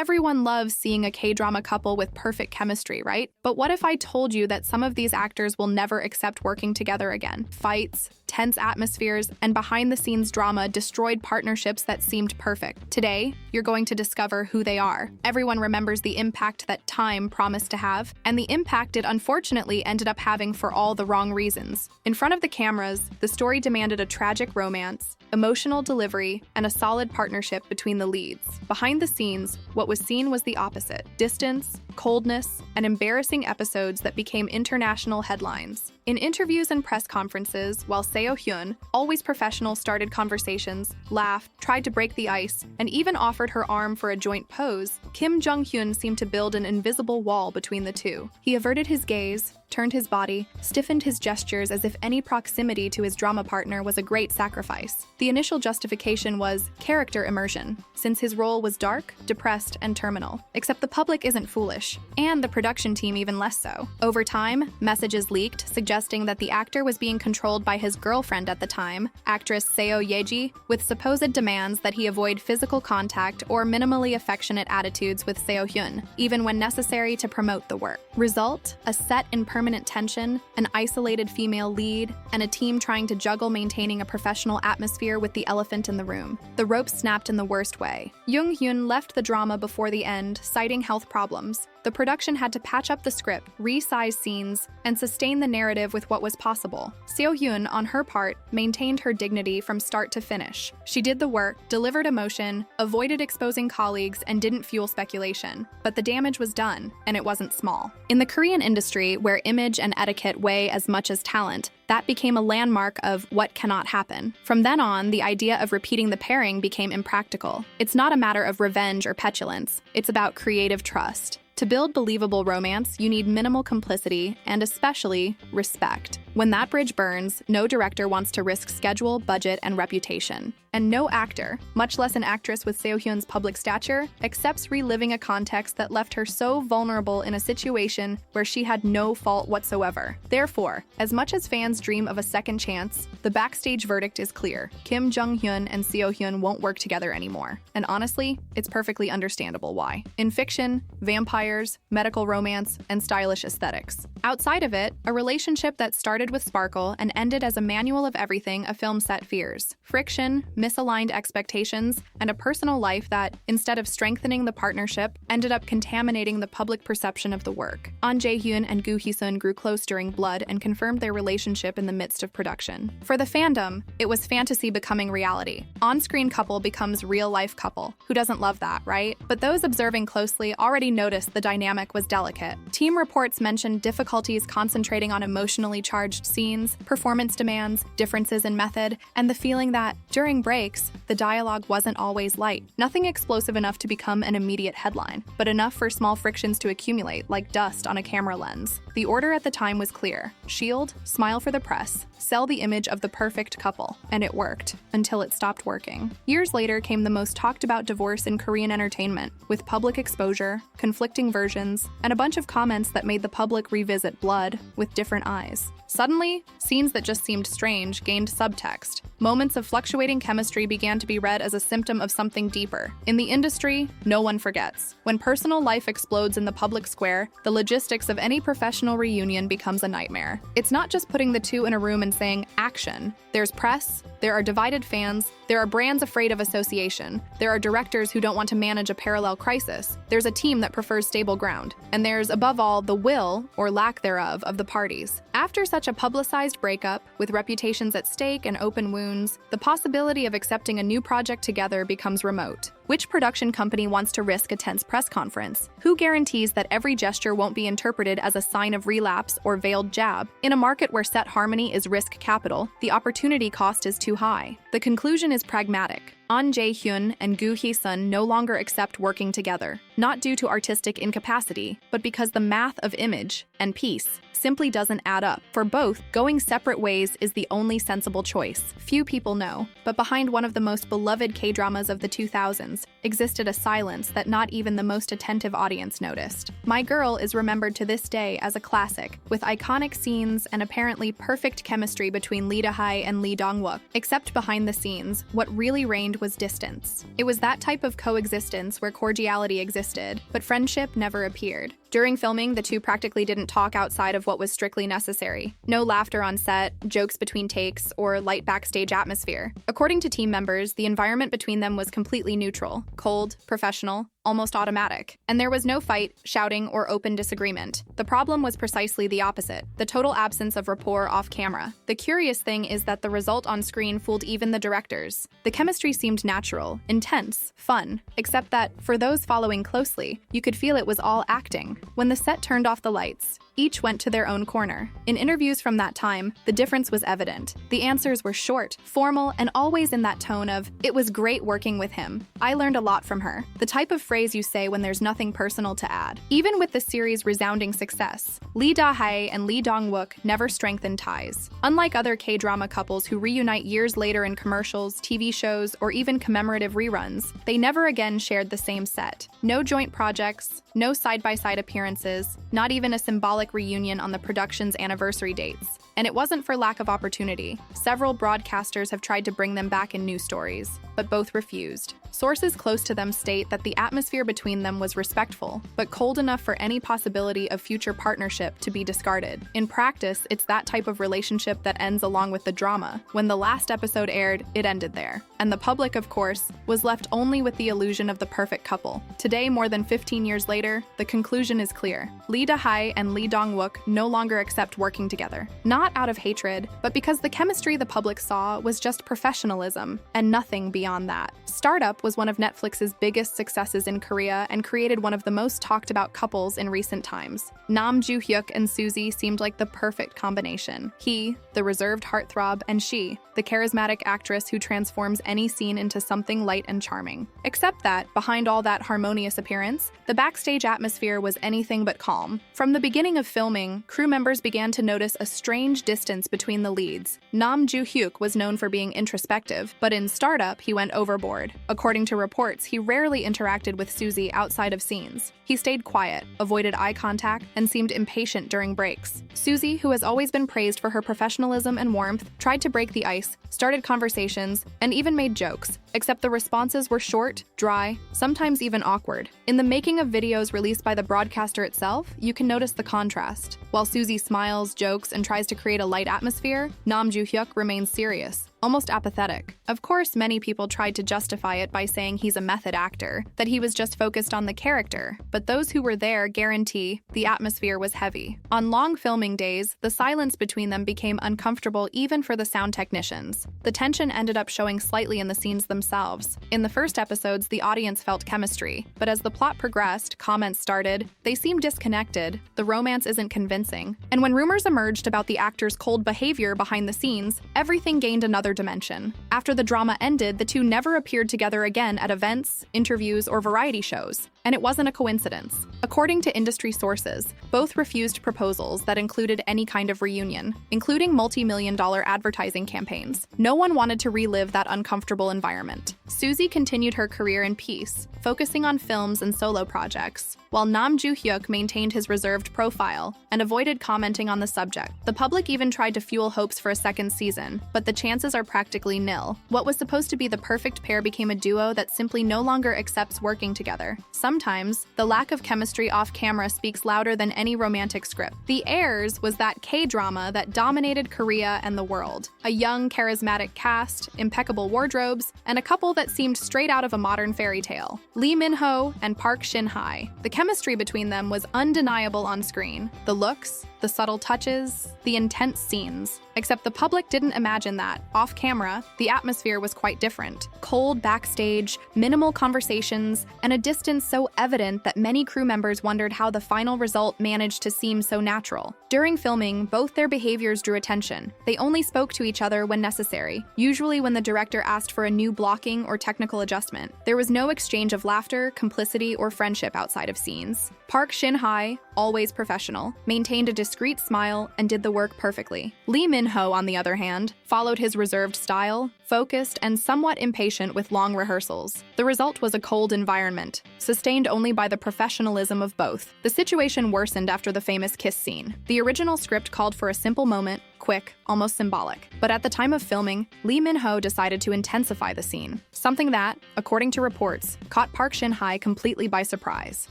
Everyone loves seeing a K-drama couple with perfect chemistry, right? But what if I told you that some of these actors will never accept working together again? Fights, tense atmospheres, and behind-the-scenes drama destroyed partnerships that seemed perfect. Today, you're going to discover who they are. Everyone remembers the impact that time promised to have, and the impact it unfortunately ended up having for all the wrong reasons. In front of the cameras, the story demanded a tragic romance, emotional delivery, and a solid partnership between the leads. Behind the scenes, what was seen was the opposite: distance, coldness, and embarrassing episodes that became international headlines. In interviews and press conferences, while Seo Hyun, always professional, started conversations, laughed, tried to break the ice, and even offered her arm for a joint pose, Kim Jong-hyun seemed to build an invisible wall between the two. He averted his gaze, turned his body, stiffened his gestures as if any proximity to his drama partner was a great sacrifice. The initial justification was character immersion, since his role was dark, depressed, and terminal. Except the public isn't foolish, and the production team even less so. Over time, messages leaked suggesting that the actor was being controlled by his girlfriend at the time, actress Seo Ye-ji, with supposed demands that he avoid physical contact or minimally affectionate attitudes with Seo Hyun, even when necessary to promote the work. Result: a set in permanent tension, an isolated female lead, and a team trying to juggle maintaining a professional atmosphere with the elephant in the room. The rope snapped in the worst way. Jung Hyun left the drama before the end, citing health problems. The production had to patch up the script, resize scenes, and sustain the narrative with what was possible. Seo Hyun, on her part, maintained her dignity from start to finish. She did the work, delivered emotion, avoided exposing colleagues, and didn't fuel speculation. But the damage was done, and it wasn't small. In the Korean industry, where image and etiquette weigh as much as talent, that became a landmark of what cannot happen. From then on, the idea of repeating the pairing became impractical. It's not a matter of revenge or petulance. It's about creative trust. To build believable romance, you need minimal complicity and especially respect. When that bridge burns, no director wants to risk schedule, budget, and reputation. And no actor, much less an actress with Seo Hyun's public stature, accepts reliving a context that left her so vulnerable in a situation where she had no fault whatsoever. Therefore, as much as fans dream of a second chance, the backstage verdict is clear. Kim Jong-hyun and Seo Hyun won't work together anymore. And honestly, it's perfectly understandable why. In fiction, vampires, medical romance, and stylish aesthetics. Outside of it, a relationship that started with sparkle and ended as a manual of everything a film set fears. Friction, misaligned expectations, and a personal life that, instead of strengthening the partnership, ended up contaminating the public perception of the work. An Jae-hyun and Gu Hee-sun grew close during Blood and confirmed their relationship in the midst of production. For the fandom, it was fantasy becoming reality. On-screen couple becomes real-life couple. Who doesn't love that, right? But those observing closely already noticed the dynamic was delicate. Team reports mentioned difficulties concentrating on emotionally charged scenes, performance demands, differences in method, and the feeling that, during breaks, the dialogue wasn't always light. Nothing explosive enough to become an immediate headline, but enough for small frictions to accumulate like dust on a camera lens. The order at the time was clear: shield, smile for the press, sell the image of the perfect couple. And it worked, until it stopped working. Years later came the most talked about divorce in Korean entertainment, with public exposure, conflicting versions, and a bunch of comments that made the public revisit Blood with different eyes. Suddenly, scenes that just seemed strange gained subtext. Moments of fluctuating chemistry began to be read as a symptom of something deeper. In the industry, no one forgets. When personal life explodes in the public square, the logistics of any professional reunion becomes a nightmare. It's not just putting the two in a room and saying, action. There's press, there are divided fans, there are brands afraid of association, there are directors who don't want to manage a parallel crisis, there's a team that prefers stable ground, and there's, above all, the will, or lack thereof, of the parties. After such a publicized breakup, with reputations at stake and open wounds, the possibility of accepting a new project together becomes remote. Which production company wants to risk a tense press conference? Who guarantees that every gesture won't be interpreted as a sign of relapse or veiled jab? In a market where set harmony is risk capital, the opportunity cost is too high. The conclusion is pragmatic. An Jae-hyun and Gu Hee-sun no longer accept working together, not due to artistic incapacity, but because the math of image and peace simply doesn't add up. For both, going separate ways is the only sensible choice. Few people know, but behind one of the most beloved K-dramas of the 2000s, existed a silence that not even the most attentive audience noticed. My Girl is remembered to this day as a classic, with iconic scenes and apparently perfect chemistry between Lee Da-hae and Lee Dong-wook. Except behind the scenes, what really reigned was distance. It was that type of coexistence where cordiality existed, but friendship never appeared. During filming, the two practically didn't talk outside of what was strictly necessary. No laughter on set, jokes between takes, or light backstage atmosphere. According to team members, the environment between them was completely neutral, cold, professional, almost automatic. And there was no fight, shouting, or open disagreement. The problem was precisely the opposite, the total absence of rapport off camera. The curious thing is that the result on screen fooled even the directors. The chemistry seemed natural, intense, fun, except that, for those following closely, you could feel it was all acting. When the set turned off the lights, each went to their own corner. In interviews from that time, the difference was evident. The answers were short, formal, and always in that tone of, "It was great working with him. I learned a lot from her." The type of phrase you say when there's nothing personal to add. Even with the series' resounding success, Lee Da-hae and Lee Dong-wook never strengthened ties. Unlike other K-drama couples who reunite years later in commercials, TV shows, or even commemorative reruns, they never again shared the same set. No joint projects, no side-by-side appearances, not even a symbolic reunion on the production's anniversary dates. And it wasn't for lack of opportunity. Several broadcasters have tried to bring them back in new stories, but both refused. Sources close to them state that the atmosphere between them was respectful, but cold enough for any possibility of future partnership to be discarded. In practice, it's that type of relationship that ends along with the drama. When the last episode aired, it ended there. And the public, of course, was left only with the illusion of the perfect couple. Today, more than 15 years later, the conclusion is clear. Lee Da-hae and Lee Dong-wook no longer accept working together. Not out of hatred, but because the chemistry the public saw was just professionalism, and nothing beyond that. Startup was one of Netflix's biggest successes in Korea and created one of the most talked about couples in recent times. Nam Joo-hyuk and Suzy seemed like the perfect combination. He, the reserved heartthrob, and she, the charismatic actress who transforms any scene into something light and charming. Except that, behind all that harmonious appearance, the backstage atmosphere was anything but calm. From the beginning of filming, crew members began to notice a strange distance between the leads. Nam Joo-hyuk was known for being introspective, but in Startup, he went overboard. According to reports, he rarely interacted with Suzy outside of scenes. He stayed quiet, avoided eye contact, and seemed impatient during breaks. Suzy, who has always been praised for her professionalism and warmth, tried to break the ice, started conversations, and even made jokes, except the responses were short, dry, sometimes even awkward. In the making of videos released by the broadcaster itself, you can notice the contrast. While Suzy smiles, jokes, and tries to create a light atmosphere, Nam Joo-hyuk remains serious, almost apathetic. Of course, many people tried to justify it by saying he's a method actor, that he was just focused on the character, but those who were there guarantee the atmosphere was heavy. On long filming days, the silence between them became uncomfortable even for the sound technicians. The tension ended up showing slightly in the scenes themselves. In the first episodes, the audience felt chemistry, but as the plot progressed, comments started, they seem disconnected, the romance isn't convincing. And when rumors emerged about the actors' cold behavior behind the scenes, everything gained another dimension. After the drama ended, the two never appeared together again at events, interviews, or variety shows. And it wasn't a coincidence. According to industry sources, both refused proposals that included any kind of reunion, including multi-million-dollar advertising campaigns. No one wanted to relive that uncomfortable environment. Suzy continued her career in peace, focusing on films and solo projects, while Nam Joo-hyuk maintained his reserved profile and avoided commenting on the subject. The public even tried to fuel hopes for a second season, but the chances are practically nil. What was supposed to be the perfect pair became a duo that simply no longer accepts working together. Sometimes, the lack of chemistry off-camera speaks louder than any romantic script. The Heirs was that K-drama that dominated Korea and the world. A young, charismatic cast, impeccable wardrobes, and a couple that seemed straight out of a modern fairy tale. Lee Min-ho and Park Shin-hye. The chemistry between them was undeniable on screen. The looks, the subtle touches, the intense scenes. Except the public didn't imagine that. Off camera, the atmosphere was quite different. Cold backstage, minimal conversations, and a distance so evident that many crew members wondered how the final result managed to seem so natural. During filming, both their behaviors drew attention. They only spoke to each other when necessary, usually when the director asked for a new blocking or technical adjustment. There was no exchange of laughter, complicity, or friendship outside of scenes. Park Shin-hye, always professional, maintained a discreet smile, and did the work perfectly. Lee Min-ho, on the other hand, followed his reserved style, focused and somewhat impatient with long rehearsals. The result was a cold environment, sustained only by the professionalism of both. The situation worsened after the famous kiss scene. The original script called for a simple moment, quick, almost symbolic. But at the time of filming, Lee Min-ho decided to intensify the scene, something that, according to reports, caught Park Shin-hye completely by surprise.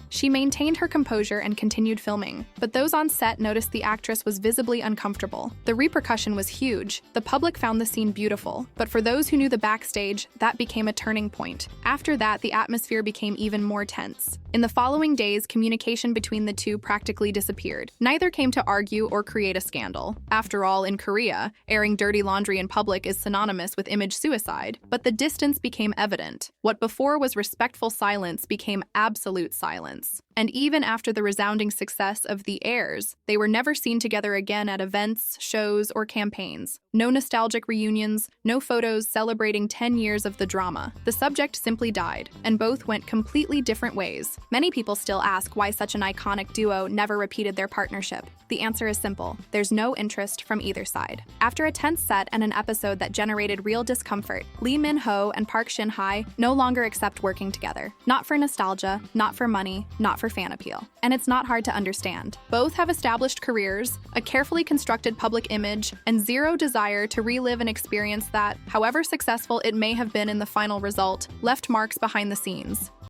She maintained her composure and continued filming, but those on set noticed the actress was visibly uncomfortable. The repercussion was huge. The public found the scene beautiful, but for those who knew the backstage, that became a turning point. After that, the atmosphere became even more tense. In the following days, communication between the two practically disappeared. Neither came to argue or create a scandal. After all, in Korea, airing dirty laundry in public is synonymous with image suicide, but the distance became evident. What before was respectful silence became absolute silence. And even after the resounding success of The Heirs, they were never seen together again at events, shows, or campaigns. No nostalgic reunions, no photos celebrating 10 years of the drama. The subject simply died, and both went completely different ways. Many people still ask why such an iconic duo never repeated their partnership. The answer is simple: there's no interest from either side. After a tense set and an episode that generated real discomfort, Lee Min-ho and Park Shin-hye no longer accept working together. Not for nostalgia, not for money, not for fan appeal. And it's not hard to understand. Both have established careers, a carefully constructed public image, and zero desire to relive an experience that, however successful it may have been in the final result, left marks behind the scenes.